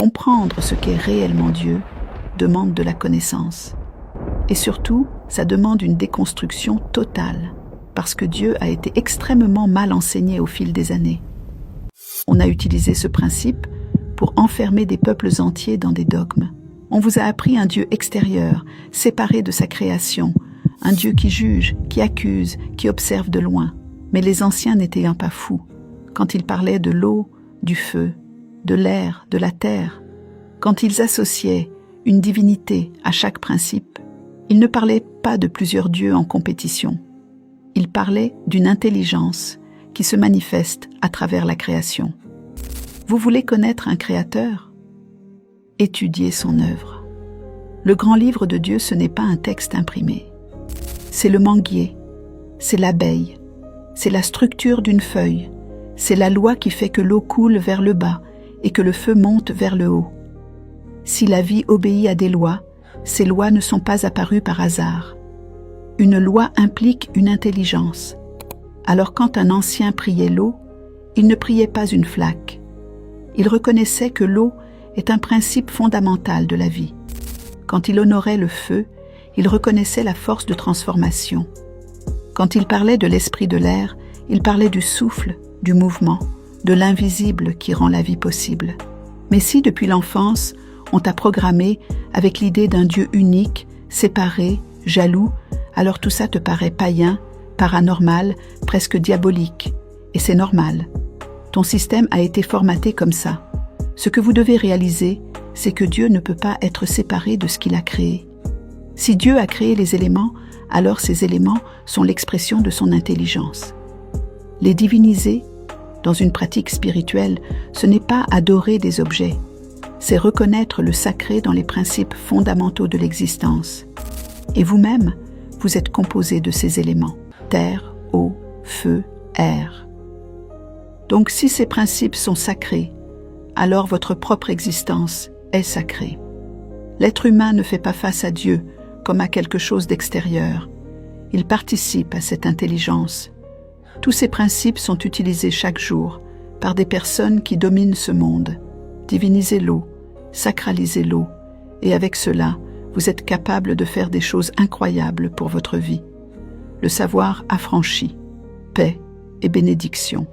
Comprendre ce qu'est réellement Dieu demande de la connaissance. Et surtout, ça demande une déconstruction totale, parce que Dieu a été extrêmement mal enseigné au fil des années. On a utilisé ce principe pour enfermer des peuples entiers dans des dogmes. On vous a appris un Dieu extérieur, séparé de sa création, un Dieu qui juge, qui accuse, qui observe de loin. Mais les anciens n'étaient pas fous. Quand ils parlaient de l'eau, du feu, de l'air, de la terre, quand ils associaient une divinité à chaque principe, ils ne parlaient pas de plusieurs dieux en compétition. Ils parlaient d'une intelligence qui se manifeste à travers la création. Vous voulez connaître un créateur? Étudiez son œuvre. Le grand livre de Dieu, ce n'est pas un texte imprimé. C'est le manguier, c'est l'abeille, c'est la structure d'une feuille, c'est la loi qui fait que l'eau coule vers le bas et que le feu monte vers le haut. Si la vie obéit à des lois, ces lois ne sont pas apparues par hasard. Une loi implique une intelligence. Alors quand un ancien priait l'eau, il ne priait pas une flaque. Il reconnaissait que l'eau est un principe fondamental de la vie. Quand il honorait le feu, il reconnaissait la force de transformation. Quand il parlait de l'esprit de l'air, il parlait du souffle, du mouvement, de l'invisible qui rend la vie possible. Mais si depuis l'enfance, on t'a programmé avec l'idée d'un Dieu unique, séparé, jaloux, alors tout ça te paraît païen, paranormal, presque diabolique. Et c'est normal. Ton système a été formaté comme ça. Ce que vous devez réaliser, c'est que Dieu ne peut pas être séparé de ce qu'il a créé. Si Dieu a créé les éléments, alors ces éléments sont l'expression de son intelligence. Les diviniser, dans une pratique spirituelle, ce n'est pas adorer des objets, c'est reconnaître le sacré dans les principes fondamentaux de l'existence. Et vous-même, vous êtes composé de ces éléments, terre, eau, feu, air. Donc si ces principes sont sacrés, alors votre propre existence est sacrée. L'être humain ne fait pas face à Dieu comme à quelque chose d'extérieur. Il participe à cette intelligence. Tous ces principes sont utilisés chaque jour par des personnes qui dominent ce monde. Divinisez l'eau, sacralisez l'eau, et avec cela, vous êtes capable de faire des choses incroyables pour votre vie. Le savoir affranchit, paix et bénédiction.